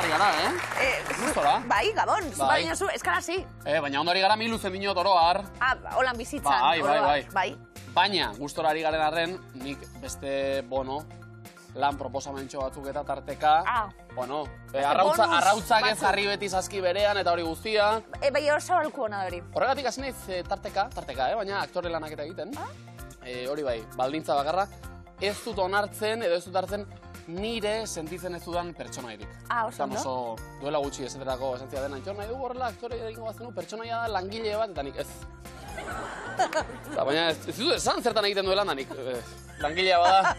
ari gara, Gustora? Bai, Gabon, baina zu, eskara zi. Baina ondo ari gara miluzen dinot oroar. Holan bizitzan. Bai. Baina, gustora ari garen arren, nik beste lan proposamentxo batzuk eta tarteka. Bueno, arrautzak ez jarri beti zazki berean eta hori guztia. Bai, oso alku hona hori. Horregatik hasi naiz tarteka, baina aktore lanak eta egiten. Hori bai, baldintza bakarra. Ez dut onartzen edo ez dut hartzen nire sentitzen ez dudan pertsonairik. Oso ondo. Oso duela gutxi esaterako esantzia dena, nahi dugu horrela aktore egingo bazenu, pertsonaia da langile bat eta nik ez. Baina ez dut esan zertan egiten duela da nik. Langilea bada.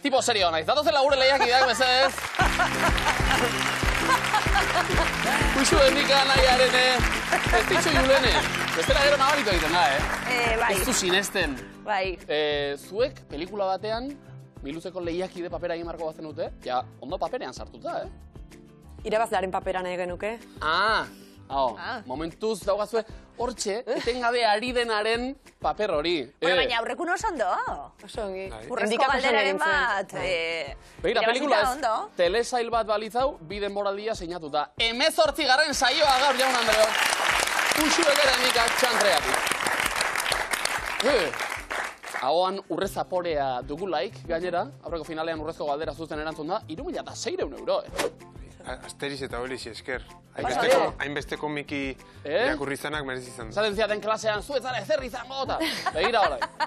Tipo serio naiz. Datozela gure lehiakideak, mesedez. Kuixu endika nahiaren, ez ditxo Julene. Bestela gero nabaritu egiten da, Bai. Ez du sinesten. Bai. Zuek, pelikula batean, miluzeko lehiakide papera egin marko bazen dute, ja, ondo paperean sartuta, Irabazlearen paperan nahi genuke. Momentuz daugazue, hortxe, etengabe ari denaren paper hori. Baina aurrekun oso ondo. Oso ongi. Urrezko galderaren bat. Begira, pelikula ez, telesail bat balitzau, bi denboraldia seinatuta. 18. saioa gaur jaun Andreo. Kuxu egeren ikak txantreatik. Ahoan urre zaporea dugulaik, gainera, aurreko finalean urrezko galdera zuzen erantzun da, 3.600 euro, Asteriz eta Obelix esker. Hainbesteko miki irakurri izanak merezi izan. Zaten ziaten klasean, zuetzara ezer izango eta.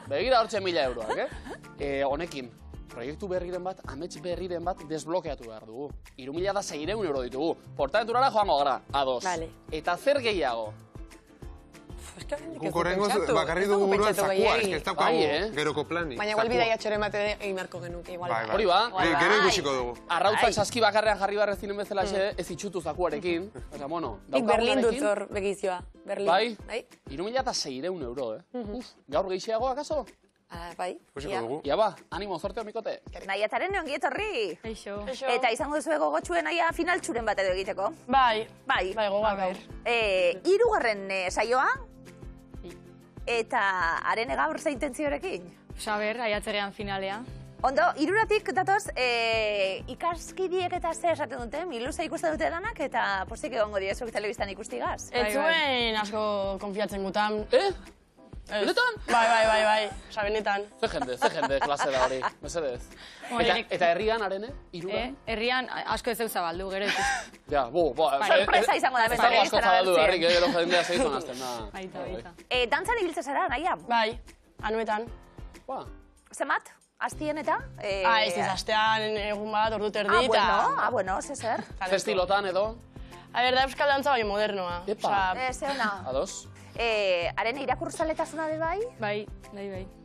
Begira hortxe 1.000 euroak, honekin, proiektu berriren bat, amets berriren bat desblokeatu behar dugu. 3.600 euro ditugu. Portaventurara joango gara, ados. Eta zer gehiago? Guk horrengoz bakarri dugu buruan zakua, ez daukagu geroko plani. Baina igual bidai atxoren bat egin marko genuke. Hori ba? Gero ikusiko dugu. Arrautzak saski bakarrean jarri barrezinen bezala ez itxutu zakuarekin. Nik Berlin dut zor begizioa. Bai? 3.600 euro, Gaur gehiago, akaso? Bai. Ikusiko dugu. Ia ba, animo, sorteo mikote. Nahiataren ongi etorri. Eixo. Eta izango duzu gogotxuen naia final txuren bat edo egiteko. Bai. Bai, gogoak gaur. 3. saioa. Eta haren gaur ze intentziorekin? Saber, aiatzerean finalea. Ondo, 3 datoz, ikaskidiek eta ze esaten dute, miluza ikusten dute danak, eta postik egongo diezuk telebistan ikustigaz. Ez zuen asko konfiatzen gutan. Benetan? Bai, sabenetan. Ze jende klase da hori, mesedez. Eta herrian, arene, iruan? Herrian asko ez zeu zabaldu, gero ikus. Ja, sorpresa izango da, ez dago asko zabaldu, harrik, gero jendea segitun azten da. Baita. Dantzan ibiltze zara, naia? Bai, anuetan. Zemat? Aztien eta? Ez astean egun bat, ordu terdi eta... bueno, zer? Festilotan edo? A ber, da euskal dantza bai modernoa. Zeuna? Ados? Haren irakurtzaletasuna de bai? Bai.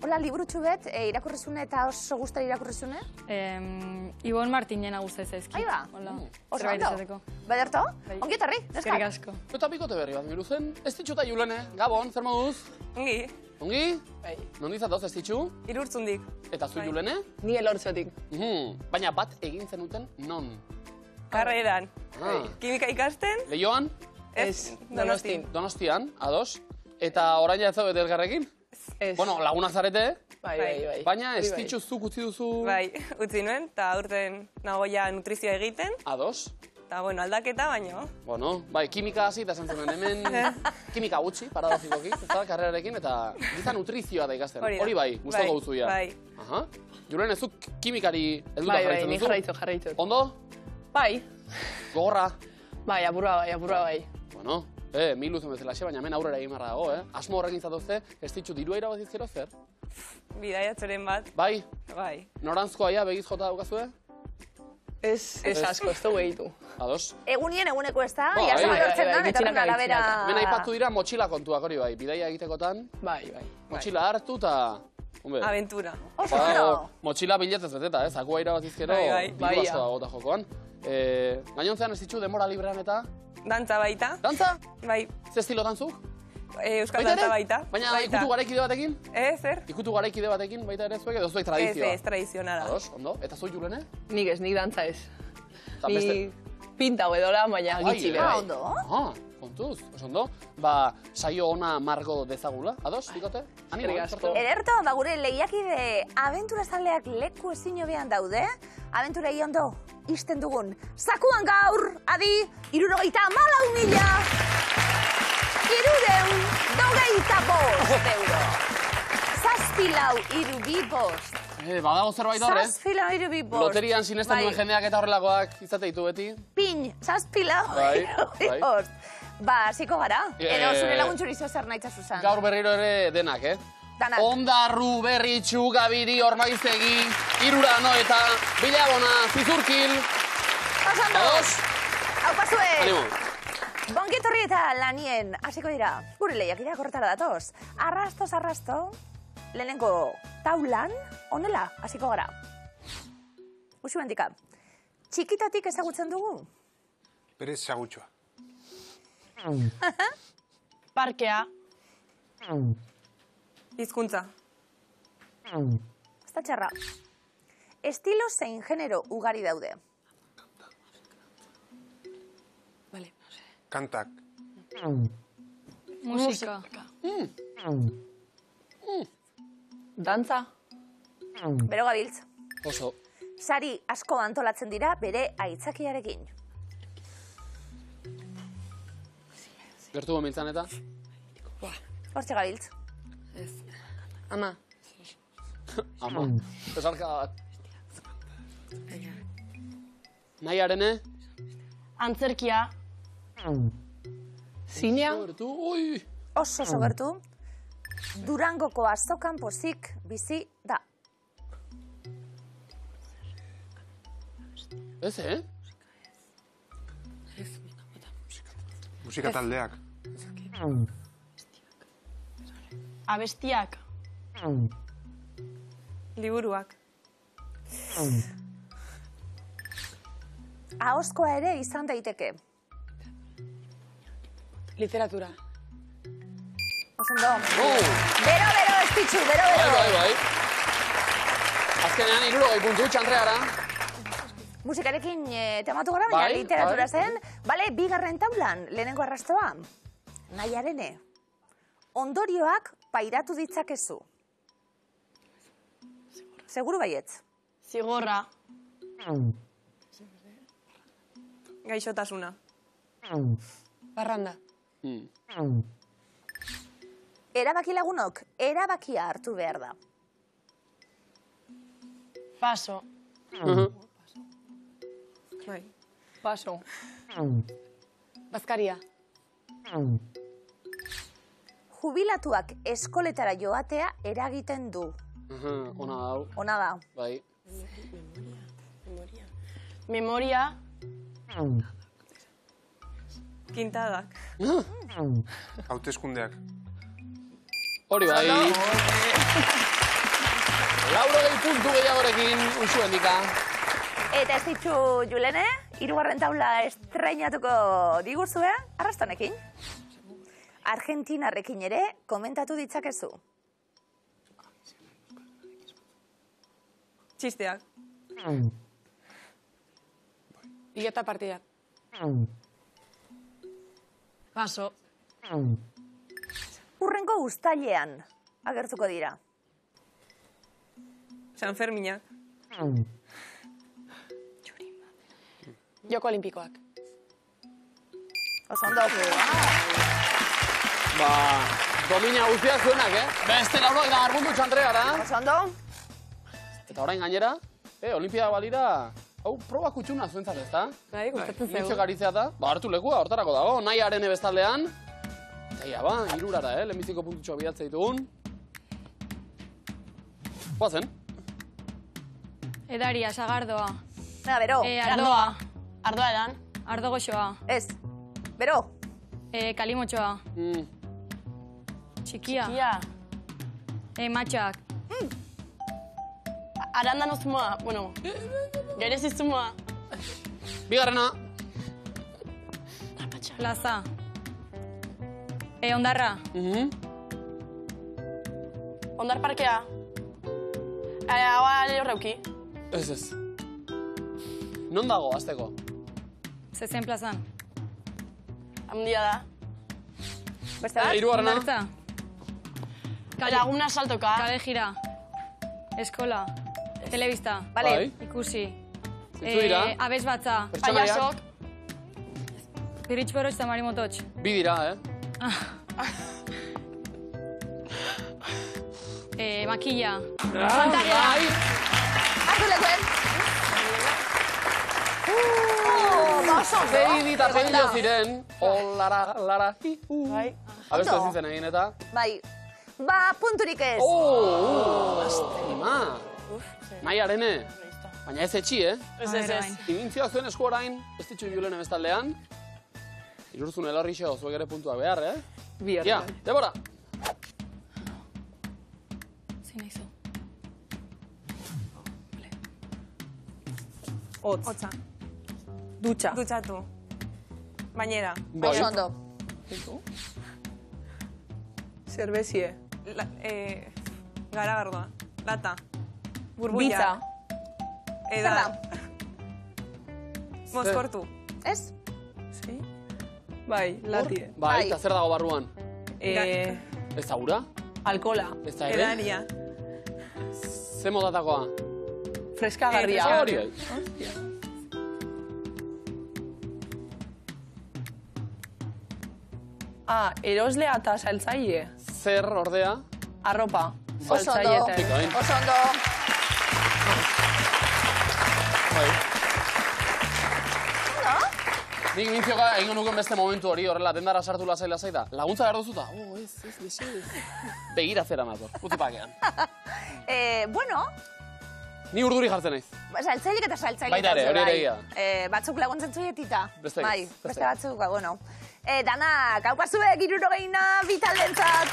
Hola, liburutxu bet, irakurrizune eta oso guztari irakurrizune? Ibon Martinena guztez ezki. Aiba, oso ondo. Baderto? Ongi etorri, eskerrik asko. Eta bikote berri bat, miluzen, ez ditxuta Julene, Gabon, zer moduz? Ongi. Ongi? Bai. Nondizat doz, ez ditxu? Irurtzundik. Eta zu Julene? Ni elortzotik. Baina bat egin zenuten non? Karreran. Kimika ikasten? Lehioan? Ez, Donostin. Donostian, ados. Eta orain ja ez zaudete elgarrekin? Ez. Bueno, lagunak zarete? Bai. Baina ez ditxu zuk utzi duzu? Bai, utzi nuen, eta urten nagoia nutrizioa egiten. Ados. Eta, bueno, aldaketa baino. Bueno, bai, kimika hasi eta zentzen hemen kimika gutxi, paradogikoki, eta karrerarekin, eta giza nutrizioa da ikasten. Hori bai, gustoko guzuia. Bai. Julen, ez zuk kimikari helduta jarraitzen duzu? Bai, jarraitzen. Ondo? Bai. Gogorra? Bai, apurua bai. Bueno, miluzen bezala xe, baina hemen aurrera egin marra dago, Asmo horrekin zatozte, ez ditxu dirua irabazizkero zer? Bidaiatzeren bat. Bai? Bai. Norantzkoa ia begiz jota daukazue? Ez asko, ez dugu egitu. Ados? Egunien eguneko ez da, jaso erortzen da, eta horren alabera... Hemen aipatu dira motxila kontuak hori bai, bidaia egitekotan. Bai. Motxila hartu eta... Aventura. Oso, no? Motxila biletez beteta, zakua irabazizkero, diru asko dago jokoan. Gainontzean ez ditxu denbora librean eta... Dantza baita. Dantza? Bai. Ze estilo dantzuk? Euskal dantza baita. Baina ikutu garaikide batekin? Zer? Ikutu garaikide batekin baita ere zuek edo zuek tradizioa? Ez, tradizionala. Ados, ondo. Eta zu, Julene? Nik ez, nik dantza ez. pinta edola, baina gitxile. Ondo. Kontuz, oso ondo. Ba, saio ona margo dezagula. Ados, bikote? Animo, sorteo. Ederto, gure lehiakide abenturazaleak leku ezin hobean daude. Abenturei ondo, isten dugun. Zakuan gaur, adi, 74.000. 325 euro. 7.425. Badago zerbait horre? 7.425. Loterian sinesten duen jendeak eta horrelakoak izate ditu beti. Pin, 7.425. Ba, hasiko gara. Edo zure laguntzuri zer nahi Susan. Gaur berriro ere denak, Danak. Ondarru, Berritxu, Gabiri, Ormaiztegi, Irurano eta Bilabona, Zizurkil. Pasando. Hau pasue. Animo. Bongetorri eta lanien hasiko dira. Gure lehiakidea korretara datoz. Arrasto, lehenengo taulan, honela, hasiko gara. Usu bendika, txikitatik ezagutzen dugu? Berez zagutxoa. Parkea. Hizkuntza. Ez da txarra. Estilo zein genero ugari daude. Kantak. Musika. Dantza. Bero gabiltz. Oso. Sari asko antolatzen dira bere aitzakiarekin. Gertu gomiltzan eta? Hortxe gabiltz. Ama. Ama. Pesarka bat. Nahi arene? Antzerkia. Zinea. Gertu, oi! Oso gertu. Durangoko azokan pozik bizi da. Ez, Musika taldeak. Abestiak. Liburuak. Ahozkoa ere izan daiteke. Literatura. Osondo. Bero, estitxu, bero. Bai. Azkenean, 60 puntu, txantreara. Musikarekin tematu gara, baina literatura zen. Bale, bigarren taulan, lehenengo arrastoa. Nahiarene. Ondorioak pairatu ditzakezu. Seguru baietz. Zigorra. Gaixotasuna. Barranda. Erabaki lagunok, erabakia hartu behar da. Paso. Bai. Paso. Bazkaria. Jubilatuak eskoletara joatea eragiten du. Ona hau. Ona da. Bai. Memoria. Kintadak. Hauteskundeak. Hori bai. 80 puntu gehiagorekin, usu hendika. Eta ez ditxu Julene, 3. taula estreinatuko diguzue, arrastonekin. Argentinarrekin ere komentatu ditzakezu. Txisteak. Pilota partida. Paso. Urrengo uztailean agertuko dira. San Ferminak. Joko olimpikoak. Oso ondo. Ba, domina guztiak zuenak, Beste 80 arguntu txantreara. Oso ondo. Eta orain gainera, olimpia balira, hau proba kutxuna zuentzat ez da? Bai, gustatzen zaigu. Nintxo garitzea da, ba, hartu lekua, hortarako dago, nahi arene bestaldean. Eta ia ba, 3 lehenbiziko puntutxoa bidatze ditugun. Guazen. Edaria, Sagardoa. Nada, Bero. Ardoa. Ardoa edan. Ardo goxoa. Ez. Bero. Kalimotxoa. Txikia. Matxak. Arandan ozmoa, bueno, gerez izmoa. Bigarrena. Plaza. Ondarra. Ondar parkea. Hau horreuki. Ez. Non dago, azteko? Zezen plazan. Handia da. Beste bat? Hirugarrena. Hondartza. Laguna saltoka. Kale gira. Eskola. Telebista. Vale. Ikusi. Zitzu dira. Abez batza. Pertsonaiak. Payasok. Piritx borotx eta marimototx. Bi dira, Makilla. Bai. Hartu lekuen. Oso ondo. Zein eta pello ziren. Lara, hi, Bai. Abestu ezin zen egin eta. Bai. Ba, punturik ez. Estima. Maiarene. Baina ez etxi, Ez. Imintzioak zuen esku orain, ez ditxu Julene bestaldean. Irurzun elarrixo, zuek ere puntua behar, Bi Ja, Debora. Zein nahizu. Hotz. Hotza. Dutxa. Dutxatu. Bainera. Oso ondo. Zerbezie. Garagardoa. Lata. Bitza. Burbuia. Zer da? Mozkortu. Ez? Sí? Bai, latie. Bai, eta zer dago barruan? Ez da ura? Alkola. Ez da ere? Edaria. Ze modatakoa? Freskagarria. Hori bai. Eroslea eta saltzaile. Zer ordea? Arropa. Oso ondo. Saltzaileetan. Bikain. Oso ondo. Bai. Nik mintzioka egingo nuken beste momentu hori, horrela, dendara sartu lasai da. Laguntza behar duzuta? Ez, mesedez. Begira zera mator, utzi pakean. Bueno, Ni urduri jartzen naiz. saltzailik eta saltzailik. Baita ere, hori ere egia. Batzuk laguntzen zuietita. Beste Bai, ez, beste beste. batzuk, bueno. Dana, kaukazuek 60 bitaldentzat.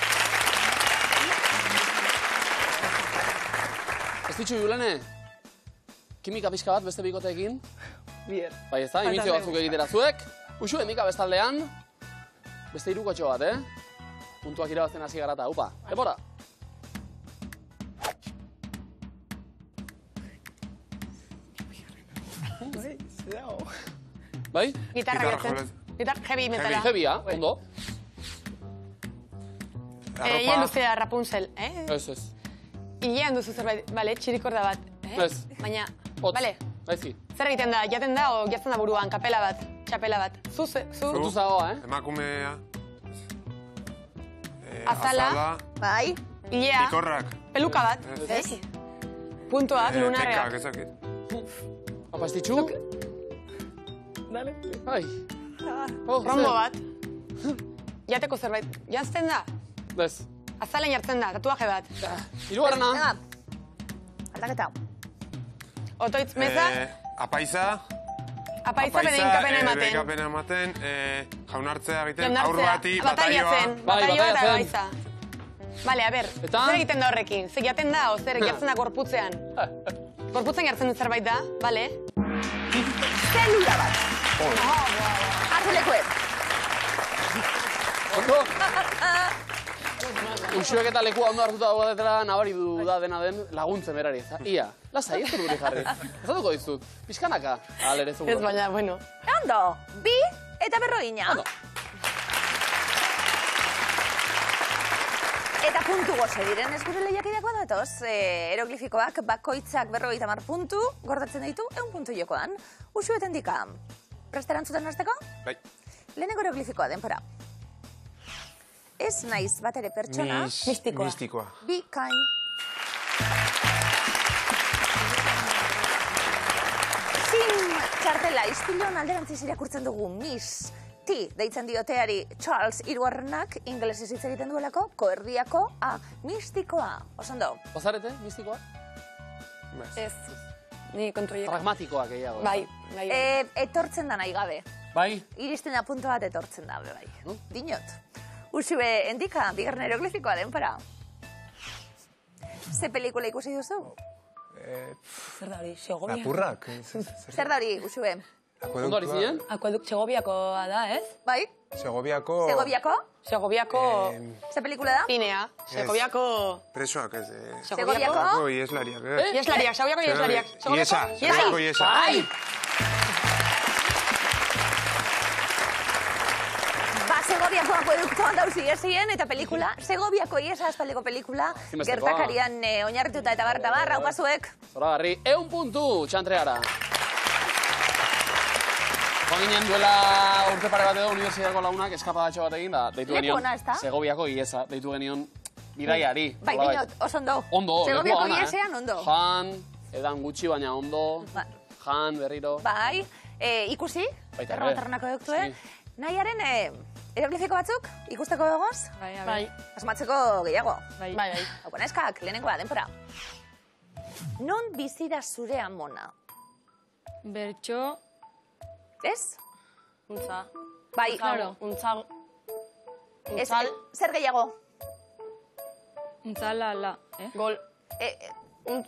Ez ditxu Julene? Kimika pixka bat beste bikoteekin? Bier. Bai ez da, imintzio batzuk egitera zuek. Uxu, emika bestaldean. Beste irukotxo bat, Puntuak irabazten hasi garata, upa. Debora. Bai? Gitarra jotzen. Gitarra heavy metala. Heavia, ondo. Hien luzea Rapunzel, Ez. Hilean duzu zerbait, bale, txirikorda bat. Ez. Baina, Hotz. bale, Gaizki. zer egiten da, jaten da o jartzen da buruan, kapela bat, txapela bat. Zu, Kontu zagoa, Emakumea. Azala. Bai. hilea, Pikorrak. peluka bat. Ez? Puntuak, Tekak, lunarreak. ezakit. Apa, ez ditxu? Dale. Ai. Rombo bat. Jateko zerbait, jantzten da? Bez. Azalen jartzen da, tatuaje bat. Hirugarrena. Aldaketa. Otoitz meza, Apaiza. apaitza bedeinkapena ematen. Bedeinkapena ematen. Jaunartzea egiten. Aur Jaunartzea, bati, batalloa. bataiatzen, Bai, bataioa eta bataiatzen. baiza. Bale, a ber, Eta? zer egiten da horrekin? Zer jaten da, o zer jartzen da gorputzean? Gorputzen jartzen dut zerbait da, bale? Zelula bat. Hartu lekuen. Ondo? Uxuek eta lekua ondo hartuta dagoetela nabaridu da dena den laguntzen berari. Ia, lasai, ez urduri jarri. Ezatuko dizut, pixkanaka. Alere zugu. Ez baina, bueno. Ondo, 2 eta 40. Ondo. Eta puntu goze diren ez gure lehiakideako datoz. Eroglifikoak bakoitzak 50 puntu, gordatzen ditu 100 puntu jokoan. Uxueten dika. Presteran zuten hasteko? Bai. Lehenengo eroglifikoa denpora. Ez naiz bat ere pertsona. Mistikoa. Mistikoa. Be kind. Sin txartela, izpilion alderantziz irakurtzen dugu Miss T, deitzen dioteari Charles Hirugarrenak, ingelesez hitz egiten duelako, koerdiako A, mistikoa. Osondo. Bazarete, mistikoa? Ez, ni kontroiek. Pragmatikoak gehiago. Bai, bai. Etortzen da nahi gabe. Bai? Iristen da puntu bat etortzen da, bai. Dinot. Usue, endika, bigarren eroglifikoa denpora. Ze pelikula ikusi duzu? Zer da hori, Segovia? Lapurrak. Zer da hori, Usue? Ondo ari zinen? Akueduk Segoviakoa da, ez? Bai? Segoviako... Segoviako? Segoviako Ze pelikula da? zinea. Segoviako... Presoak, ez... Segoviako? Segoviako ieslariak, Ieslariak, Segoviako ieslariak. Iesa, Segoviako iesa. Ai! Segoviako akueduktoan dauzi esien, eta pelikula, Segoviako iesa aspaldiko pelikula, gertakarian oinarrituta eta barra, haupasuek. Zora garri, 100 puntu, txantreara. Joan ginen duela urte pare bat edo unibertsitateko lagunak eskapadatxo bat egin, da deitu genion Segoviako iesa, deitu genion bidaiari. Bai, dinot, oso ondo. Ondo, Segoviako iesean ondo. Jan, edan gutxi baina ondo, Jan, berriro. Bai, ikusi, erromatarronako duktue. Nahiaren, eroglifiko batzuk, ikusteko dagoz? Bai. Asmatzeko gehiago. Bai. Hau, neskak, lehenengoa, denpora. Non bizi da zure amona? Bertxo, Ez? Untza. Bai, claro. Untzal. Zer gehiago? untzala, Gol.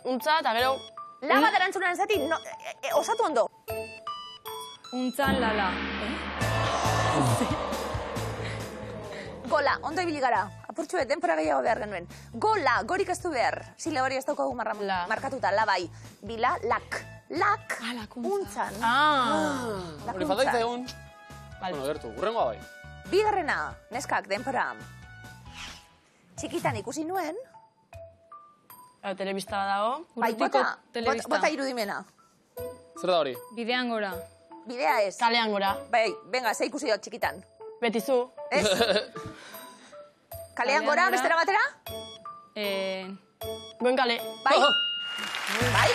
Untza eta gero... La bat erantzunan zati, osatu ondo. Untzalala, Gola, ondo ibili gara. Apurtxuet, denpora gehiago behar genuen. Gola, gorik ez du behar. Zile hori ez daukagu markatuta, labai. Bila, lak. Lak, untzan. Hori faltaitza egun. Bueno, gertu, urrengoa bai. Bigarrena, neskak, denpora. Txikitan ikusi nuen. Telebistara dago. Bai, telebista. bota irudimena. Zer da hori? bidean gora. Bidea ez. Kalean gora. Bai, venga, ze ikusi dut txikitan. Betizu. Ez? Kalean gora, bestera batera? Buen kale. Bai. Bai.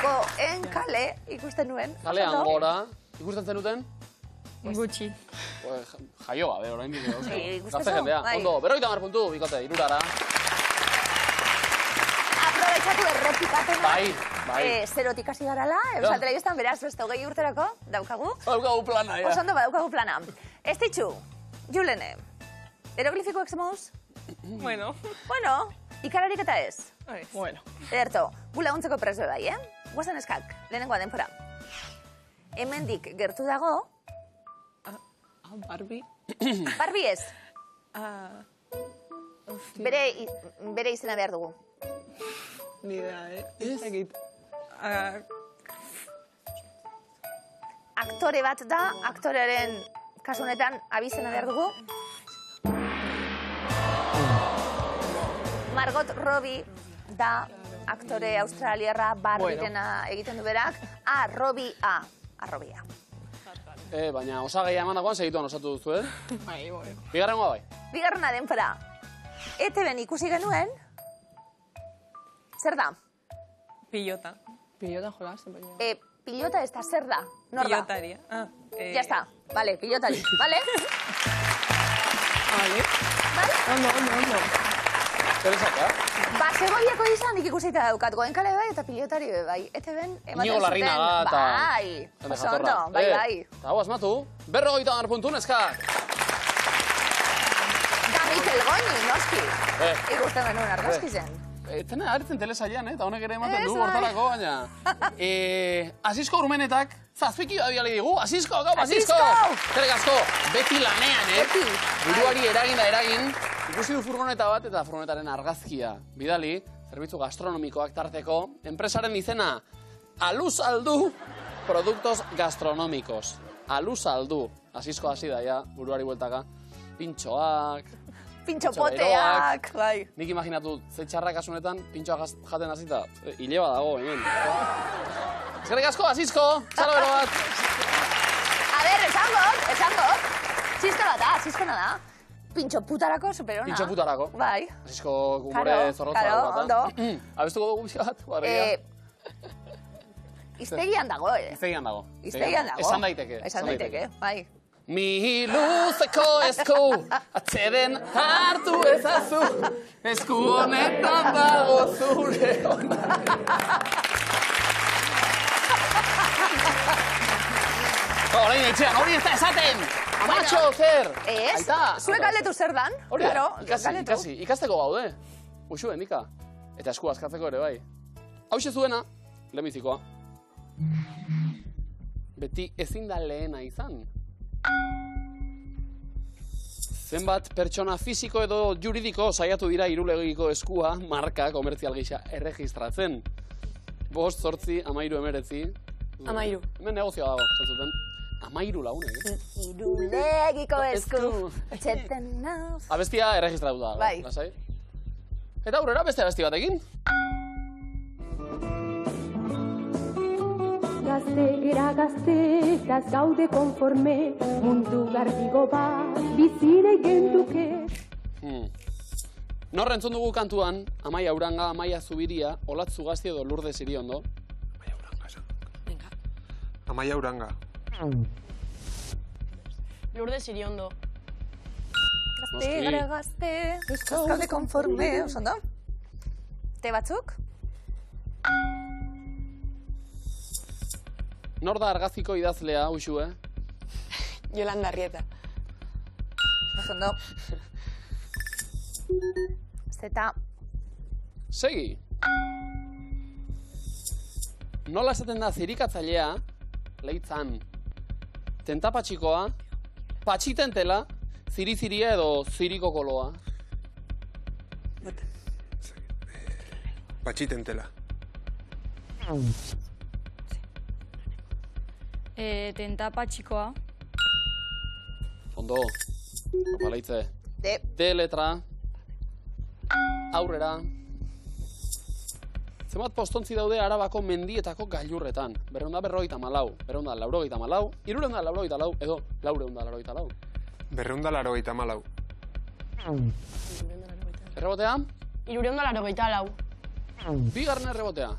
Goen kale ikusten nuen. Kalean gora, ikusten zenuten? Gutxi. Jaioa, orain dira. ikusten Gazte zu, jendea. bai. Ondo, 50 puntu, bikote, irurara. Aprobetxatu errepikaten. Bai. Zerotik hasi garala, Euskal Telebistan beraz beste 20 urterako daukagu. Daukagu plana, ja. Oso ondo badaukagu plana. Ez ditxu, Julene, eroglifikoek zemoz? Bueno. Bueno, ikararik eta ez. Bueno. Ederto, gu laguntzeko presbe bai, Guazen eskak, lehenengoa denpora. Hemendik gertu dago, Barbie. Barbie ez. Bere izena behar dugu. Ni da, Ez egit. Aktore bat da, aktorearen kasunetan abizena behar dugu. Margot Robbie da aktore australiarra Barbietena egiten du berak. Robbie A. Baina osagaia eman dagoan segituan osatu duzu, Bai, Bigarrengoa bai. Bigarrena denpora. ETV-en ikusi genuen. Zer da? Pilota. Pilota jolasten baina. Pilota ez da, zer da? Nor da? Pilotaria. Ya está. Vale, pilotari. Vale? Ondo. Interesaka. Segoviako izan nik ikusita daukat. Goenkale bai eta pilotari bai. ETV-en ematen Inigo Larrinaga eta... Bai, oso ondo, bai. Eta hau asmatu, 50 puntu neskak. Da Mikel Goñi, noski. Ikusten genuen argazki zen. Tena aritzen telesailan, eta honek ere ematen du hortarako, baina. Asisko urmenetak, zazpiki badiali digu. Asisko, gau, Asisko! Zerek asko, beti lanean, Beti. Buruari eragin. Ikusi du furgoneta bat eta furgonetaren argazkia. Bidali, zerbitzu gastronomikoak tarteko, enpresaren izena, Alusaldu Productos Gastronómicos. Alusaldu. Asisko hasi da, ja, buruari bueltaka. Pintxoak, Pintxopoteak, bai. nik imaginatu, ze txarrak asunetan, pintxoak jaten hasita, hileba dago, hemen. Eskerrik asko, Asisko, txalo bero bat. A ber, esangot. Asiskona da. Pintxoputarako superona. Pintxoputarako. Bai. Asisko gumore zorrotza Karo, ondo. Abestuko dugu bizka bat, guarria. Iztegian dago, Iztegian dago. Esan daiteke, bai. Mi luzeko esku, atzeden hartu ezazu, esku honetan dago zure honak. Horain etxean, hori ez da esaten! Amatxo, zer! Ez, zuek galdetu zer dan. Hori da, ikasteko gaude. Uxuen, nika. Eta esku askatzeko ere bai. Hau zuena, lehenbizikoa. Beti ezin da lehena izan. Zenbat pertsona fisiko edo juridiko saiatu dira irulegiko eskua marka komertzial gisa erregistratzen. 5, 8, 13, Amairu. Hemen negozioa dago, zantzuten. Amairu lagunek, Irulegiko esku. Txeten nauz. Abestia erregistratuta dago, Bai. lasai. Eta aurrera beste abesti batekin. Gazte gera gazte, ez gaude konforme, mundu garbigo bat, bizine genduke. Nor entzun dugu kantuan, Amaia Uranga, Amaia Zubiria, Olatzu Gazti edo Lourdes Iriondo. Amaia Uranga esan. Amaia Uranga. Lourdes Iriondo. Gazte, gara gazte, ez gaude konforme, osondo? Te batzuk? Nor da argaziko idazlea, uxu, Yolanda Arrieta. Osondo. Zeta. Segi. Nola esaten da zirikatzailea, leitzan, tentapatxikoa, patxitentela, ziriziria edo zirikokoloa. Patxitentela. Tentapatxikoa. Ondo. Balaitze. De. D letra. Aurrera. Zenbat postontzi daude Arabako mendietako gailurretan? 454, 484, 384 edo 484. 284. Errebotea? 384. Bigarren errebotea.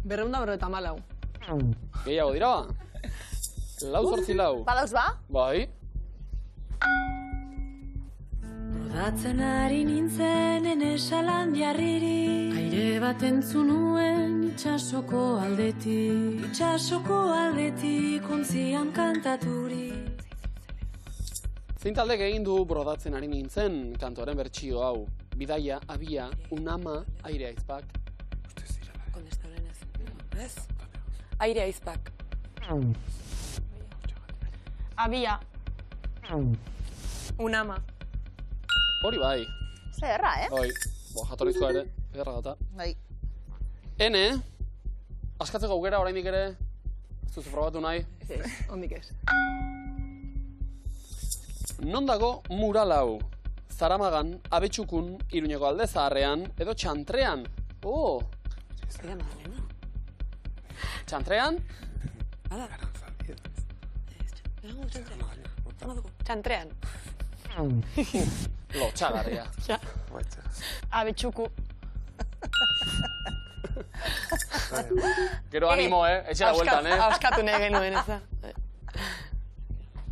254. Gehiago dira ba? 484. Badauz ba? Bai. Rodatzen ari nintzen enesalan jarriri, aire bat entzun nuen itxasoko aldetik ontzian kantaturi. Zein taldek egin du Brodatzen ari nintzen kantuaren bertsio hau? Bidaia, abia, unama, aire aizpak. Aire aizpak. Abia. Unama. Hori bai. Zerra, Hoi, jatorrizkoa ere, ederra data. Bai. Ene, askatzeko aukera oraindik ere, ez duzu probatu nahi. Ondik ez. Non dago mural hau? Zaramagan, Abetxukun, Iruñeko Alde Zaharrean, edo Txantrean. Oh! Txantrean? Txantrean. Lotxagarria. Abetxuku. Gero animo, etxera bueltan, Auskatu nahi genuen, ez da.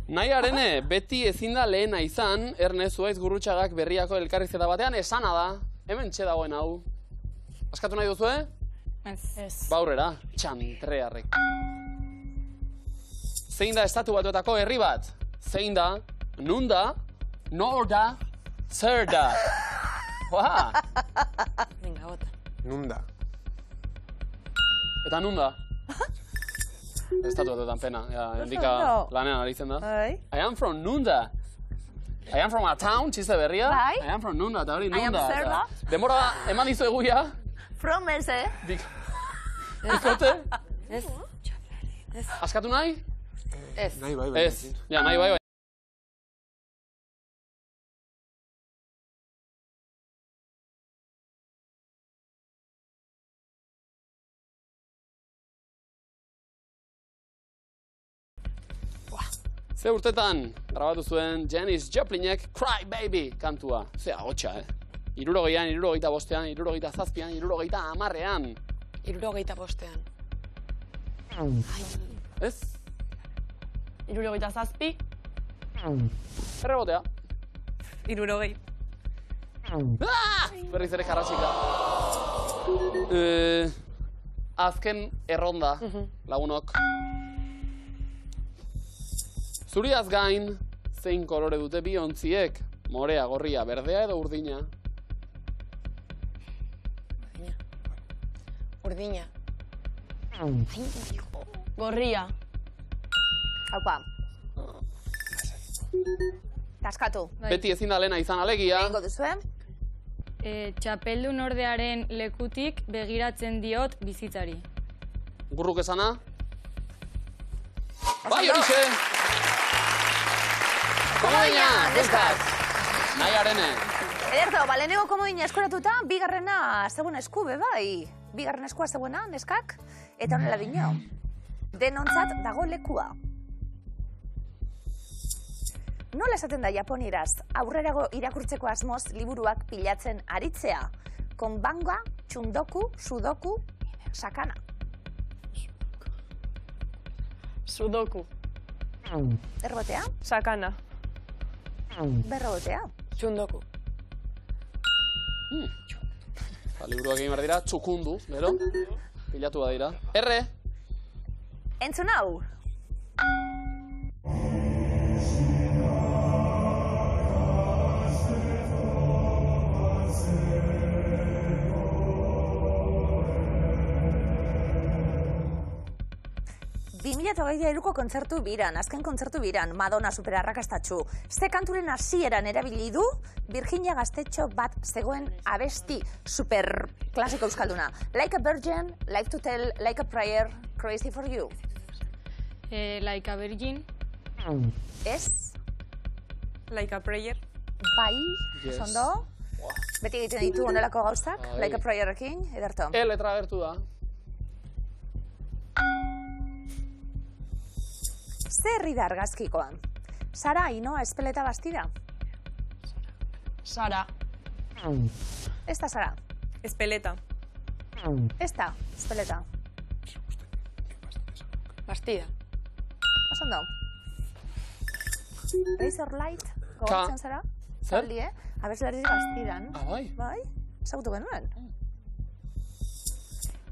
Nahi arene, beti ezin da lehena izan, Erne Zuaiz Gurrutxagak berriako elkarrizketa batean esana da. Hemen txe dagoen hau. Askatu nahi duzu, Ez. Baurrera, Txantrearrek. Zein da estatu batuetako herri bat? Zein da? Nun da? Nor da? Zer da? Oa! Venga, bota. Nunda. Eta nun da? Estatu batuetan pena, endika lanean aritzen da. Bai. I am from Nunda. I am from a town, txiste berria. Bai. I am from Nunda, eta hori Nunda. I am zer da? Demora eman dizu eguia. From ez, Dikote? Ez. Askatu nahi? Ez. Nahi bai. Ez. Ja, nahi bai. Ze urtetan grabatu zuen Janis Joplinek Cry Baby kantua. Zea, hotxa, 60an, 65an, 67an, 70an. 65. Ez? 67. Errebotea. 60. Berriz ere karratxika. Azken erronda, lagunok. Zuriaz gain, zein kolore dute bi ontziek? Morea, gorria, berdea edo urdina? Urdina. Gorria. Haupa. Taskatu. Beti ezin da lehena izan alegia. Egingo duzu, Txapeldun ordearen lekutik begiratzen diot bizitzari. Gurruk esana. Bai, horixe! Komodina, neskak! Nahi arene. Ederto, lehenengo komodina eskuratuta, bigarrena zegoen esku, bai. Bigarren eskua zegoena, neskak, eta honela dino. Denontzat dago lekua. Nola esaten da japonieraz, aurrerago irakurtzeko asmoz liburuak pilatzen aritzea? Konbanga, txundoku, sudoku, sakana. Sudoku. Errotea? Sakana. Berrotea? Txundoku. Liburuak egin behar dira, txukundu, gero. Pilatu badira. R. Entzun hau. ko kontzertu biran, azken kontzertu biran, Madonna superarrakastatxu. Ze kanturen hasieran erabili du, Virginia Gaztetxo bat zegoen abesti super klasiko euskalduna. Like a Virgin, Like to Tell, Like a Prayer, Crazy for You. Like a Virgin. Ez? Like a Prayer. Bai, zondo? Beti egiten ditu honelako gauzak, Like a Prayerekin, ederto. Letra agertu da. Zer herri da argazkikoa? Sara, Ainoa, Espeleta, Bastida? Sara. Ez da Sara. Espeleta. Ez da, Espeleta. Bastida. Osondo. Razor Light, gogoratzen zara? Zer? Zaldi, abeslari Bastidan. Bai. Bai? Ezagutu genuen.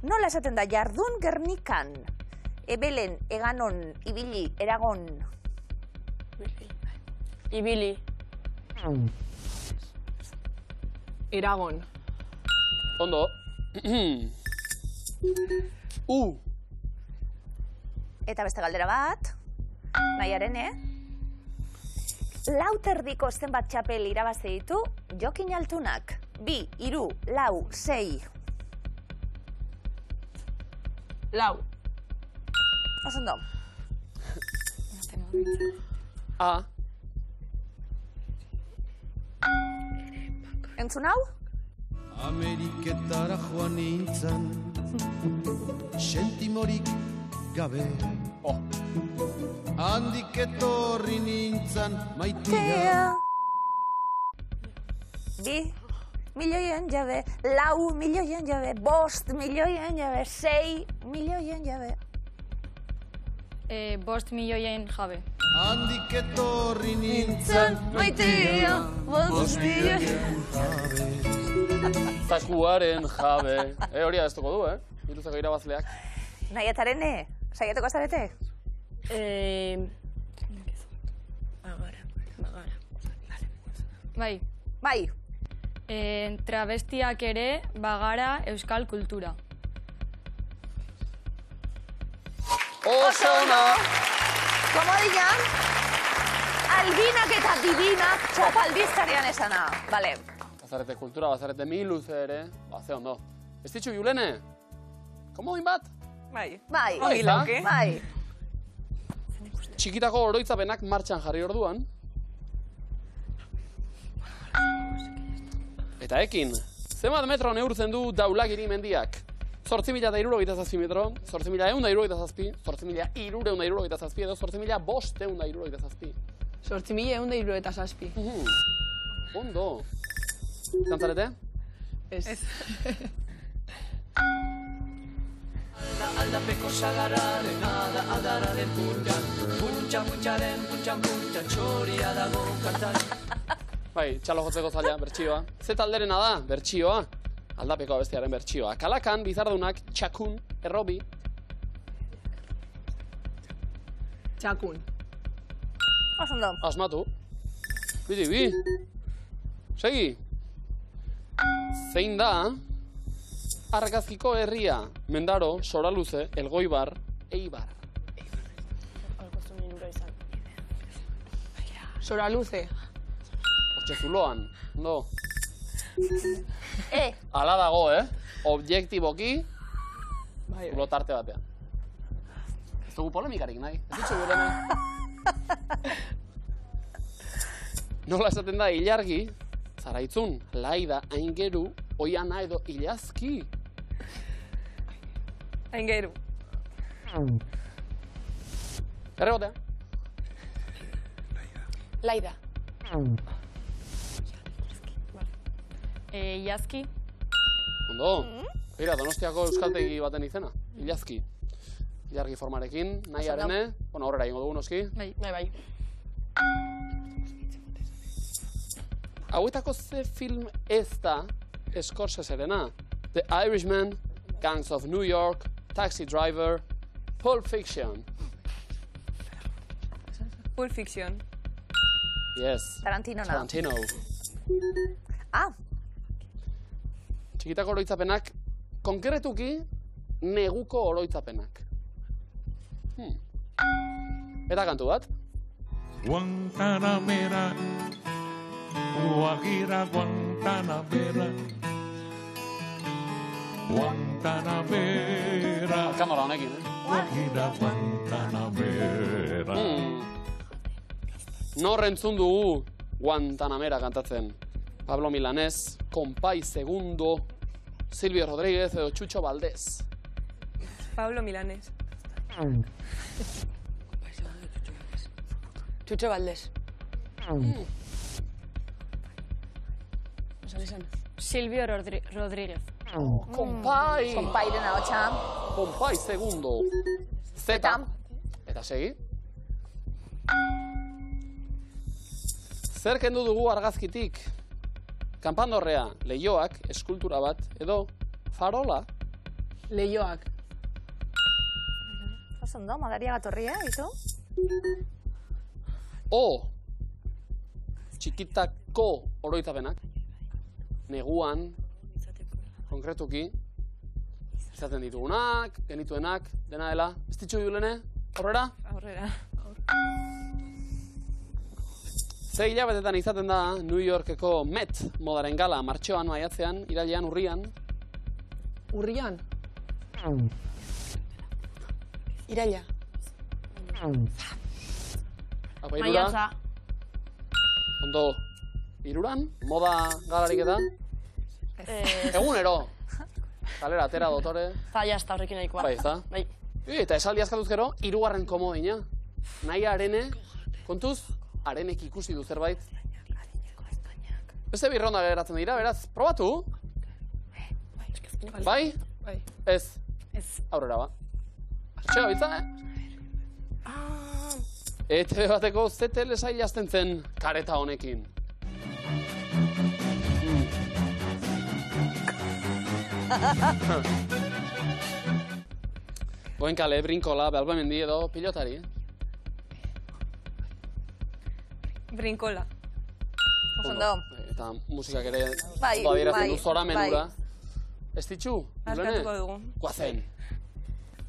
Nola esaten da jardun Gernikan? Ebelen, Eganon, Ibili, Eragon. Ibili. Eragon. Ondo. Eta beste galdera bat. Nahiarene. Lauterdiko zenbat txapel irabazi ditu Jokin Altunak. 2, 3, 4, 6. Lau. Osondo. A. Entzun hau? Ameriketara joan nintzen, sentimorik gabe. Handik etorri nintzen, maitea. 2 milioien jabe, 4 milioien jabe, 5 milioien jabe, 6 milioien jabe. 5 milioien jabe. Handik etorri nintzen, maitea, 5 milioien jabe. Zakuaren jabe. Hori adestuko du, Iruzeko irabazleak. Nahiatarene, saiatuko zarete? Bai. Bai. Travestiak ere bagara euskal kultura. Oso ona! Komodina, albinak eta divinak txapaldizkarian esana. Bale. Bazarete kultura, bazarete miluze ere. Ze ondo. Ez ditxu, Julene? Komodin bat? Bai. Bai. Ongi lauke. Bai. Txikitako oroitzapenak martxan jarri orduan. Eta ekin, zenbat metro neurtzen du Daulagiri mendiak? 8.067 metro, 8.167, 8.367 edo 8.567. 8.167. Ondo. Zantzarete? Ez. Aldapeko sagararen adararen puntan, puntxaren puntxa txoria dago kantan. Bai, txalo jotzeko zaila, bertxioa. Ze talderena da, bertxioa. Aldapeko abestiaren bertxioa. Kalakan, bizardunak, txakun, errobi. Txakun. Osondo. Asmatu. Bi. Segi. Zein da, argazkiko herria, Mendaro, Soraluze, Elgoibar, Eibar. Soraluze. Hortxe zuloan, ondo. E. Ala dago, objektiboki, zulo tarte batean. Ez dugu polemikarik nahi, ez ditzu Jolene. Nola esaten da ilargi, zaraitzun, laida, aingeru, oiana edo ilazki. Aingeru. Erregotea. Laida. Iazki. Ondo, gira, Donostiako euskaltegi baten izena, ilazki. Ilargi formarekin, nahi arene, bueno, horrela ingo dugu noski. Bai. Hauetako ze film ez da Scorseserena? The Irishman, Gangs of New York, Taxi Driver, Pulp Fiction. Pulp Fiction. Yes. Tarantino. Txikitako oroitzapenak, konkretuki neguko oroitzapenak. Eta kantu bat. Guantanamera, Guajira Guantanamera, Guantanamera. Alkandola honekin, Guajira Guantanamera. Nor entzun dugu Guantanamera kantatzen? Pablo Milanés, Konpai Segundo, Silvio Rodríguez edo Chucho Valdés. Pablo Milanés. Chucho Valdés. Silvio Rodríguez. Konpai! Konpai dena hotxa. Konpai Segundo. Zeta. Eta segi. Zer kendu dugu argazkitik? Kanpandorrea, leioak, eskultura bat, edo farola? Leioak. Osondo, malaria gatorria, izo? O. Txikitako oroitzapenak. Neguan, konkretuki, izaten ditugunak, genituenak, dena dela. Ez ditzu Julene? Aurrera? Aurrera. Ze hilabetetan izaten da New Yorkeko Met modaren gala, martxoan, maiatzean, irailean, urrian? Urrian? Iraila. Apa, irura? Ondo, iruran? Moda galarik eta? Egunero! Kalera, atera, dotore. Eta jazta horrekin nahikoa. Bai, ez da? Bai. Eta esaldi askatuz gero, hirugarren komodina. Nahi arene, kontuz, arenek ikusi du zerbait. Beste birronda geratzen dira, beraz, probatu? Bai? Bai. Ez. Aurrera ba. Txega bitza, ETV bateko ze telesail jazten zen kareta honekin. Goenkale, Brinkola, Belbamendi edo pilotari, Brinkola. Osondo. Eta musikak ere Bai, adierazten du bai, zora menura. bai. Ez ditxu? Askatuko dugu. Guazen.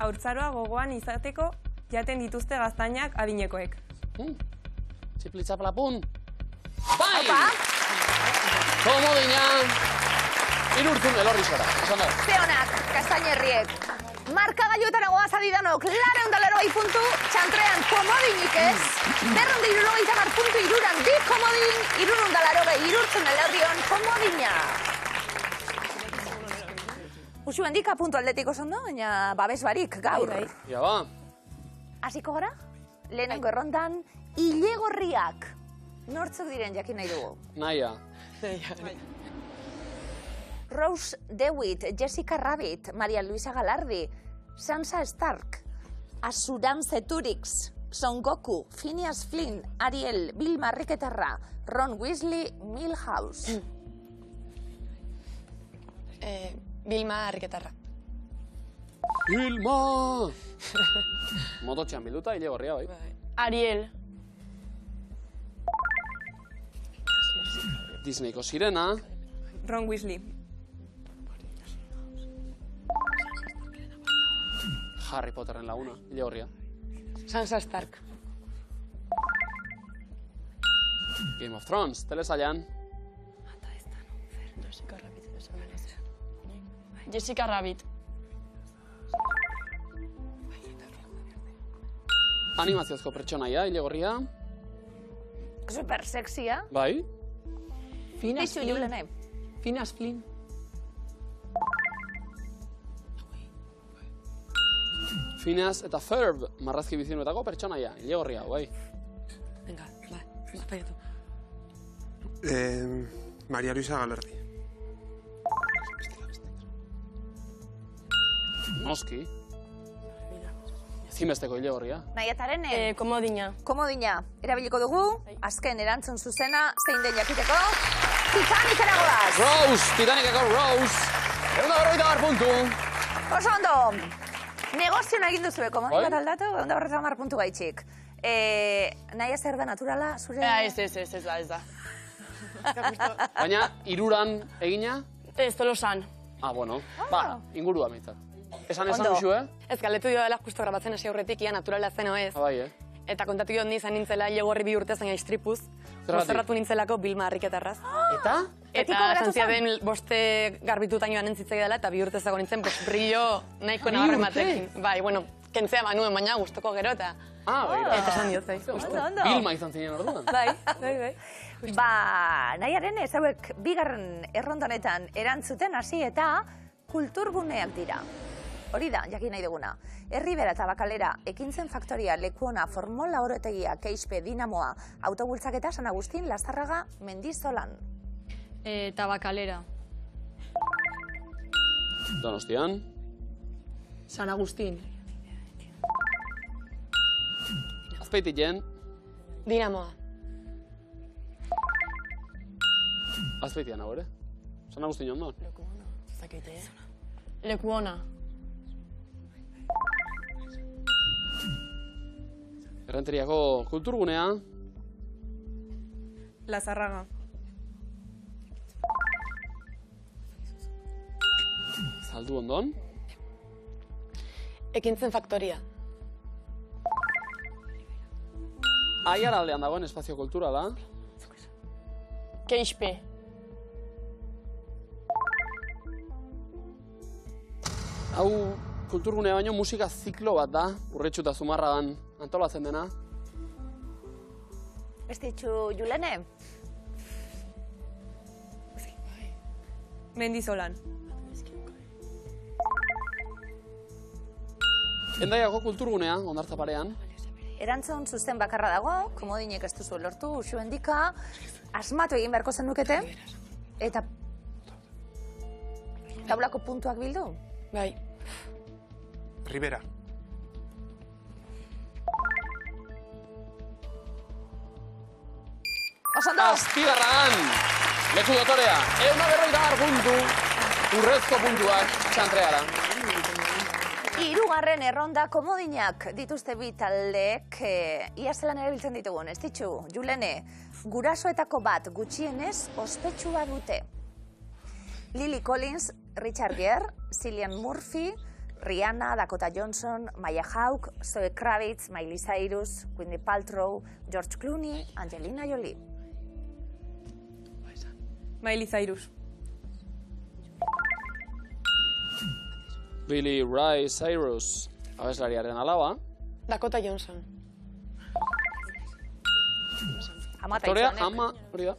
Haurtzaroa gogoan izateko jaten dituzte gaztainak adinekoek. Txiplitzaplapun. Bai! Komodina! Irurtzun elorri zora. Esan da. Zeonak, kastainerriek. Markagailuetara goaz adidanok, 280 puntu, txantrean komodinik ez. 270 puntu iruran, bi komodin, 280 irurtzun elorrion komodina. Usu hendika puntu aldetik osondo, baina babes barik, gaur. Ja ba. Hasiko gara, lehenengo errondan, ilegorriak. Nortzuk diren jakin nahi dugu? Naia. Rose DeWitt, Jessica Rabbit, Maria Luisa Galardi, Sansa Stark, Asuran Zeturix, Son Goku, Phineas Flynn, Ariel, Bill Marriketarra, Ron Weasley, Milhouse. Bilma Arriketarra. Bilma! Mototxean bilduta, ilegorria bai. Ariel. Disneyko sirena. Ron Weasley. Harry Potterren laguna, ilegorria. Sansa Stark. Game of Thrones, telesailan. Jessica Rabbit. animaziozko pertsonaia, Ilegorria. Super sexia. Bai. Finas Titxu Julene. Finas Flynn. Phineas eta Ferb marrazki bizinuetako pertsonaia, Ilegorria, bai. Venga, baiatu. Maria Luisa Galerdi. Noski. Ezinbesteko Ilegorria. Nahiataren... Komodina. Komodina. Erabiliko dugu, azken erantzun zuzena, zein den jakiteko. Titanicera goaz! Rose, Titaniceko Rose. 150 puntu. Oso ondo. Negozioa egin duzu, komodina Bai. bat aldatu, 150 puntu gaitxik. Nahi zer da naturala, zure... Ez da. Baina, iruran egina? Ez, Tolosan. Bueno. Ba, ingurua mitzat. Esan Ondo. duzu, Ez galetu dio dela justo grabatzen hasi aurretik, ia naturala zeno ez. Bai, Eta kontatu dio izan nintzela Ilegorri 2 urte zaina istripuz. Mozerratu nintzelako Bilma Arriketarraz. Eta? Eta esantzia den boste garbitutan joan entzitzei dela, eta 2 urte zago nintzen, brillo nahiko nabarren batekin. Bai, bueno, kentzea manuen, baina gustoko gero, eta... Begira. Eta esan diot, bai. Ondo. Bilma izan zinen orduan. Bai. Ba, nahiaren ez hauek bigarren errondonetan erantzuten hasi eta kulturguneak dira. Hori da, jakin nahi duguna. Herribera eta Bakalera, Ekintzen Faktoria, Lekuona, Formola Orotegia, Keispe, Dinamoa, Autobultzaketa, San Agustin, Lastarraga, Mendizolan. Tabakalera. Donostian. San Agustín. Azpeititzen. Dinamoa. Azpeitian hau ere. San Agustin ondoan. Lekuona. Errenteriako kulturgunea. Lazarraga. Zaldu ondoan. Ekintzen Faktoria. Aiaraldean dagoen espazio kulturala. Keispe. Hau kulturgunea baino musika ziklo bat da, Urretxu eta Zumarragan antolatzen dena. Ez ditxu Julene? Mendizolan. Hendaiako kulturgunea, Hondartza parean. Erantzun zuzen bakarra dago, komodinek ez duzu lortu, usu hendika, asmatu egin beharko zenukete, eta taulako puntuak bildu? Bai. Ribera. Osondo! Astigarragan! Leku dotorea, 150 puntu, urrezko puntuak txantreara. Hirugarren erronda komodinak dituzte bi taldeek, ia zelan erabiltzen ditugun, ez ditxu, Julene, gurasoetako bat gutxienez ospetsua dute. Lily Collins, Richard Gere, Cillian Murphy, Rihanna, Dakota Johnson, Maya Hawke, Zoe Kravitz, Miley Cyrus, Gwyneth Paltrow, George Clooney, Angelina Jolie. Miley Cyrus. Billy Ray Cyrus, abeslariaren alaba. Dakota Johnson. Ama eta Aktorea, izanek. ama, hori da.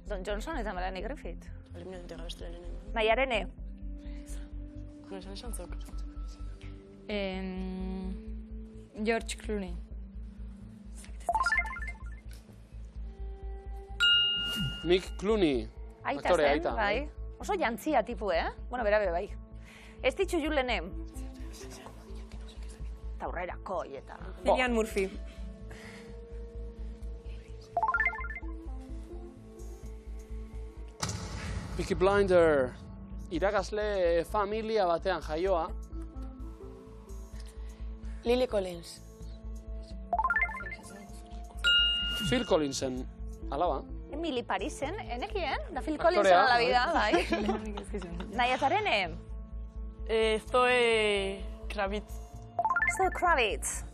Don Johnson eta Melanie Griffith. Nahiarene. George Clooney. Nick Clooney, Aita aktorea, zen, aita. bai. Oso jantzia tipu, Bueno, bera, bai. Ez ditxu Julene. Taurrerako, eta... Cillian Murphy. Peaky Blinder, irakasle familia batean jaioa. Lily Collins. Phil Collinsen alaba. Emily Parisen, enekien? Da Phil Aktorea, Collinsen la vida, bai. Nahiatarene. Zoe Kravitz. Zoe Kravitz.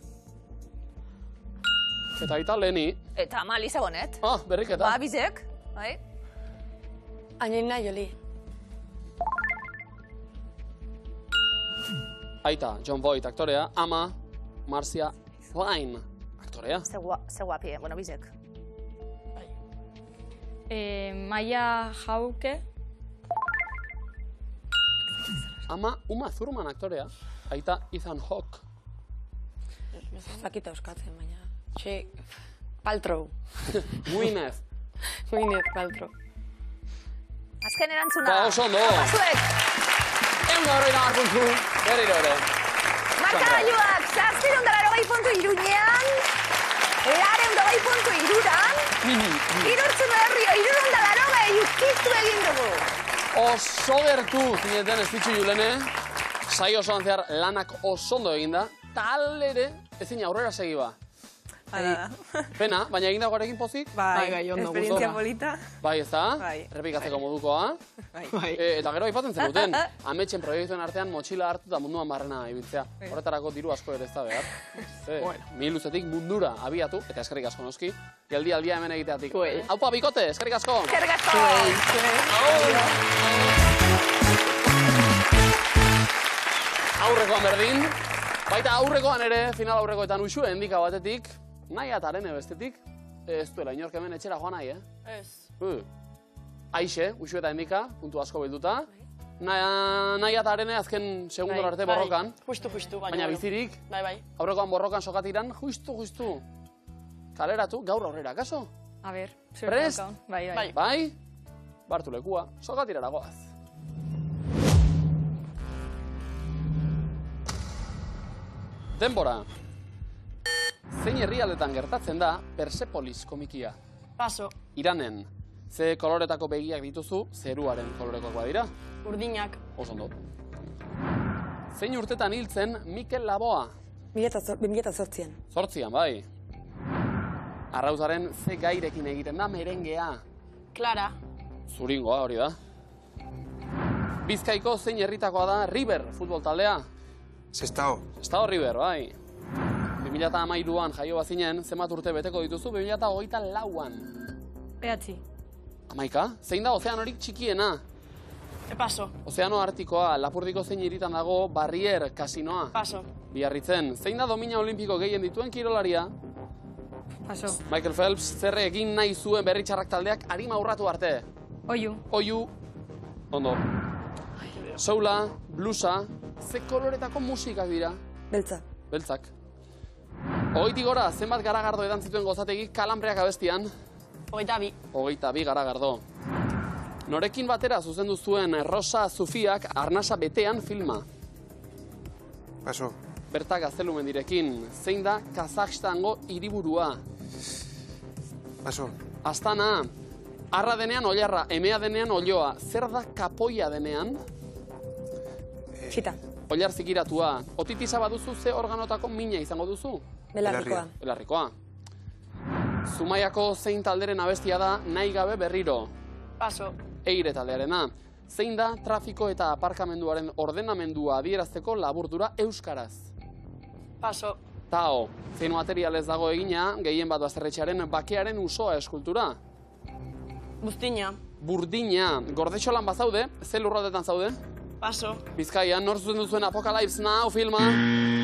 Eta aita Leni. Eta ama Lisa Bonet. Berriketa. Ba, bizek, bai. Angelina Jolie. Aita, John Voight aktorea. Ama, Marcia Fine. Aktorea. Ze guapi, bueno, bizek. Maia Jauke. Ama Uma Thurman aktorea. Aita Ethan Hawke. Zakita euskatzen, baina... Paltrow. Gwyneth. Gwyneth Paltrow. Azken erantzuna. Ba, oso ondo. Pasuek. €100 berriro ere. Markagailuak, 780.3ean, 220.3ean, Irurtzun Herrio, 380 ukitu egin dugu. Oso gertu zineten ez ditzu Julene. Saio osoan zehar lanak oso ondo eginda. Tal ere, ezin aurrera segi ba. Pena, baina egin dagoarekin pozik? Bai, esperientzia polita. Bai, ez da? Bai. Errepikatzeko modukoa. Eta gero aipatzen zenuten, ametxen proiektuen artean motxila hartu eta munduan barrena ibiltzea. Horretarako diru asko ere ez da behar. Mi luzetik mundura abiatu, eta eskerrik asko noski, aldia hemen egiteatik. Aupa, bikote, eskerrik asko! Eskerrik asko! Aurrekoan berdin, baita aurrekoan ere, final aurrekoetan usu, endika batetik, nahi atarene bestetik, ez duela inork hemen etxera joan nahi, Ez. Aixe, usu eta endika, puntu asko bilduta, nahi atarene azken segundor arte borrokan, Justu, baina bizirik, aurrekoan borrokan sokatiran, justu, kaleratu, gaur aurrera, kaso? A ber, Prest? Bai. Bai? Bartu lekua, sokatirara goaz. Denbora. Zein herrialdetan gertatzen da Persepolis komikia? Paso. Iranen. Ze koloretako begiak dituzu, zeruaren kolorekoak badira? Urdinak. Oso ondo. Zein urtetan hiltzen Mikel Laboa? 2008an. 8an, bai. Arrauzaren ze gairekin egiten da merengea? Clara. Zuringoa hori da. Bizkaiko zein herritakoa da River futbol taldea? Sestao. Sestao River, bai. 2013an jaio bazinen, zenbat urte beteko dituzu 2024an? Behatzi. Amaika, zein da ozeanorik txikiena? Paso. Ozeano Artikoa, Lapurdiko zein hiritan dago Barrier kasinoa? Paso. Biarritzen, zein da domina olimpiko gehien dituen kirolaria? Paso. Michael Phelps, zerre egin nahi zuen berritxarrak taldeak arima urratu arte? Oiu. Ondo. Soula, bluesa, ze koloretako musikak dira? Beltzak. Hogeitik gora, zenbat garagardo edan zituen gozategik kalanbreak abestian? 22. 22 garagardo. Norekin batera zuzendu zuen Rosa Zufiak Arnasa betean filma? Paso. Berta Gaztelumendirekin, zein da Kazakstango hiriburua? Paso. Astana, arra denean oilarra, emea denean olioa, zer da kapoia denean? Txita. Oilar zikiratua, otitisa baduzu ze organotako mina izango duzu? Belarrikoa. Zumaiako zein talderen abestia da nahi gabe berriro? Paso. Eire taldearena. Zein da trafiko eta aparkamenduaren ordenamendua adierazteko laburdura euskaraz? Paso. Tao, zein materialez dago egina, gehien bat bazterretxearen bakearen usoa eskultura? Buztina. Burdina. Gordexolan bazaude, ze lurraldetan zaude? Paso. Bizkaian, nor zuzen duzuen Apocalypse Now filma?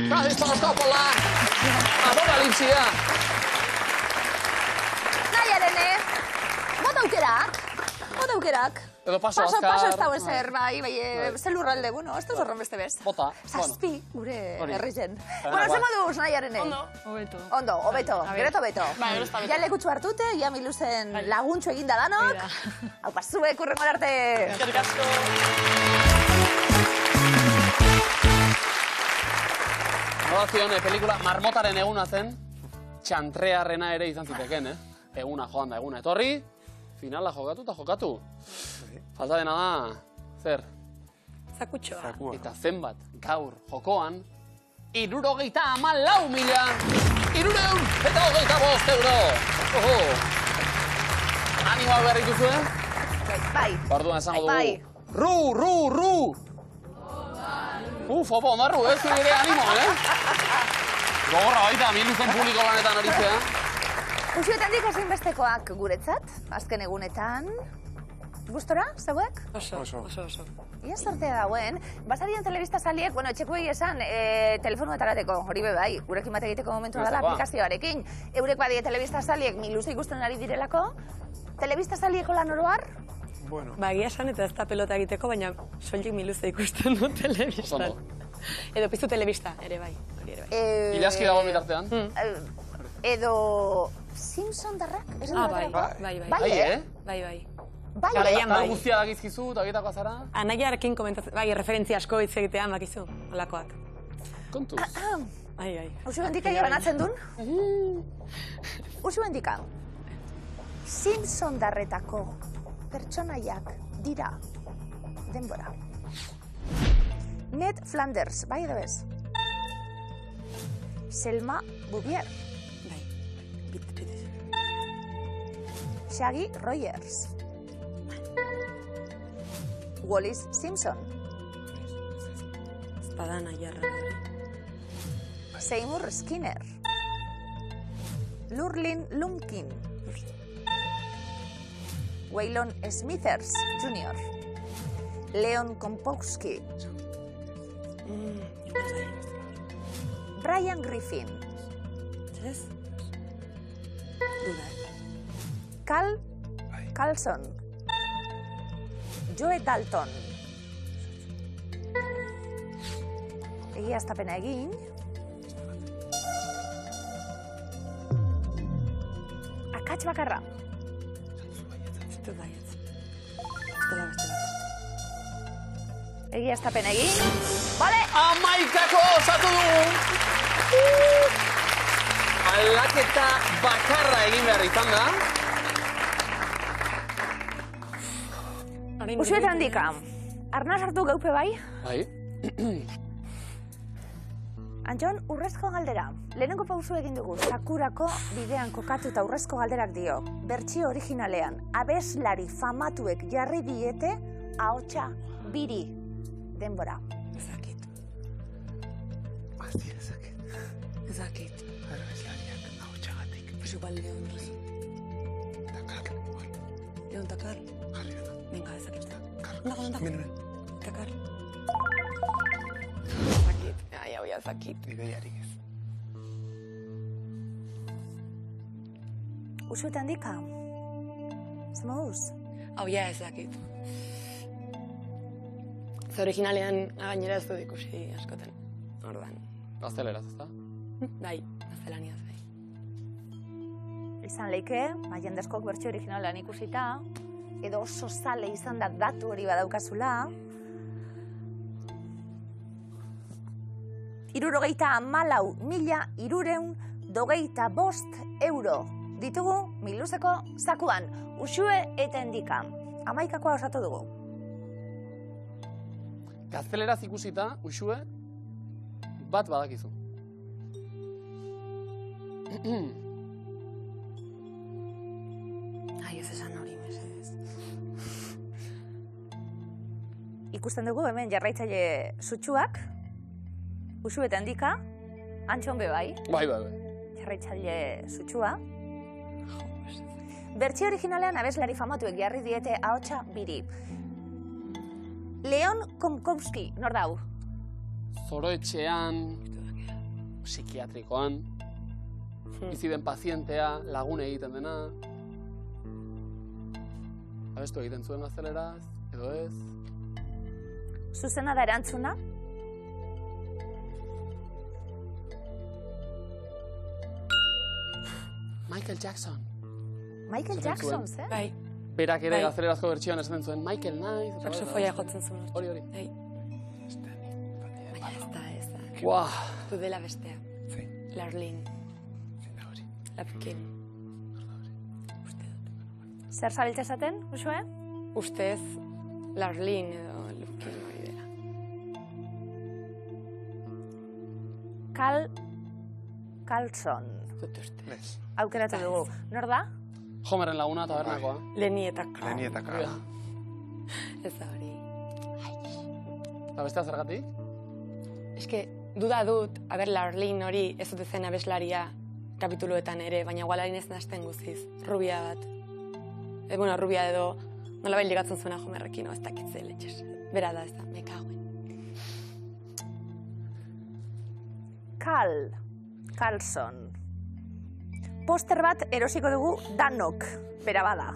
Francis Ford Coppola! Apokalipsia! Nahiarene, bota aukerak. Edo paso azkar. Paso ez dauen zer, bai, ze lurralde, bueno, ez da zorren beste bez. Bota. Zazpi, gure herrizen. Bueno, ze moduz, nahiarene? Ondo, hobeto, gereto hobeto. Ja lekutsu hartute, ja miluzen laguntxo eginda danok. Hau pasuek, urrengo arte. Eskerrik asko. Norazion, pelikula Marmotaren eguna zen, txantrearrena ere izan ziteken, Eguna joan da, eguna etorri, finala jokatu. Falta dena da, zer? Zakutxoa. Eta zenbat, gaur, jokoan, 74.000 eta 25 euro. Animoa behar dituzu, Bai. Orduan esango dugu. Ru! Opo, ondarru, zu ere animo, Gogorra baita, miluzen publiko lanetan horitzea. Usuetan dik ezinbestekoak guretzat, azken egunetan. Gustora, zeuek? Oso. Ia sortea dauen, basarien telebista saliek, bueno, etxekuei esan, telefono etarateko, hori bai, gurekin bat egiteko momentua dela aplikazioarekin. Eurek badie telebista saliek miluze ikusten ari direlako, telebista salieko lan oroar? Bueno. Egia esan eta ez da pelota egiteko, baina soilik miluze ikusten du telebistan. Edo piztu telebista, ere bai. Ilaski dago bitartean. Edo Simpson darrak? Bai. Bai. Bai, guztia dagizkizu, eta bietako azara? Anaiarekin komentatzen, bai, referentzia asko hitz egitean bakizu, olakoak. Kontuz. Bai. Usu bendika banatzen duen? Usu bendika. Simpson darretako pertsonaiak dira denbora. Ned Flanders, bai edo ez? Selma Bouvier. Bai. Shaggy Rogers. Wallis Simpson. Espadana jarra. Seymour Skinner. Lurleen Lumpkin. Waylon Smithers Jr. Leon Kompowski. Brian Griffin. Cal Carlson. Joe Dalton. Egiaztapena egin. Akats bakarra. Egiaztapena egin. Bale! Amaikako osatu dugu! Aldaketa bakarra egin behar izan da. Usuet handika. Arna sartu gaupe bai? Bai. Antxon, urrezko galdera. Lehenengo pausu egin dugu, Sakurako bidean kokatu eta urrezko galderak dio. Bertsio originalean, abeslari famatuek jarri diete ahotsa biri. Denbora. Ezakit. Ezakit. Abeslariak ahotsagatik. Pues igual Leon Rossi. Takar. Leon Takar. Jarri da. Venga, ezakit. Takar. Takar. Ezakit. Hau ya ezakit. Ideiarik ez. Usuet handika. Zemoduz? Hau ya ezakit. Ez originalean gainera ez dut ikusi askoten, orduan. Gazteleraz, ezta? Bai, gaztelaniaz bai. Izan leike, jendeskok bertsio originalean ikusita, edo oso zale izan da datu hori badaukazula. 74.325 euro ditugu miluzeko zakuan. Usue eta endika. Amaikakoa osatu dugu. Gazteleraz ikusita, Usue, bat badakizu. Ai, ez esan hori, mesedez. Ikusten dugu hemen jarraitzaile sutsuak, Usue eta endika, Antxon be bai. Bai. Jarraitzaile sutsua. Bertsio originalean abeslari famatuek jarri diete ahotsa biri. Leon Kompowski, nor dau? Zoroetxean, psikiatrikoan, bizi den pazientea, lagun egiten dena. Abestu egiten zuen gazteleraz, edo ez. Zuzena da erantzuna? Michael Jackson. Michael Jackson, zer? Bai. Berak ere gaztelerazko bertsioan esaten zuen Michael Knight. Saxofoia jotzen zuen. Hori. Bai. Baina ez da. Guau. Du dela bestea. Zein? Lurleen. Zein da hori? Lapkin. Zer zabiltza esaten, Usue? Ustez, Lurleen edo Lapkin hori dela. Carlson. Dut uste. Ez. Aukeratu dugu. Nor da? Homeren laguna tabernakoa. Leni eta Carl. Leni eta Carl. Ez da hori. Eta bestea zergatik? Eske, duda dut, Lurleen hori ez dut zen abeslaria kapituluetan ere, baina igualarin ez nazten guztiz. Rubia bat. Rubia edo Nola bain ligatzen zuena Homerrekin, ez dakitze letxez. Bera da, ez da, me kaguen. Carlson. Poster bat erosiko dugu danok, bera bada.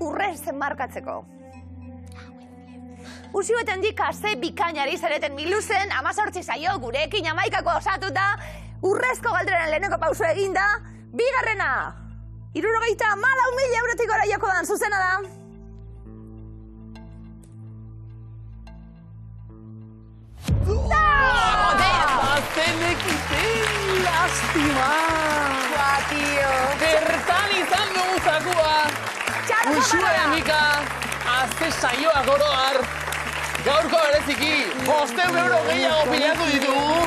Urrezen markatzeko. Usiueten dika ze bikainari zareten miluzen, 18 saio gurekin Jamaikako osatuta, urrezko galderen leheneko pauso eginda, bigarrena! 74.000 eurotik gora joko dan, zuzena da. Bazenekiten, lastima! Ba, tio! Bertan izan dugu zakua! Uxua emika, azte saioa goroar! Gaurko bereziki, 500 euro gehiago pilatu ditugu!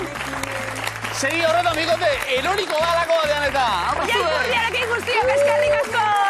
Segi horretan, mikote, eroriko dalako batean eta! Oian, guztiak eskerrik asko!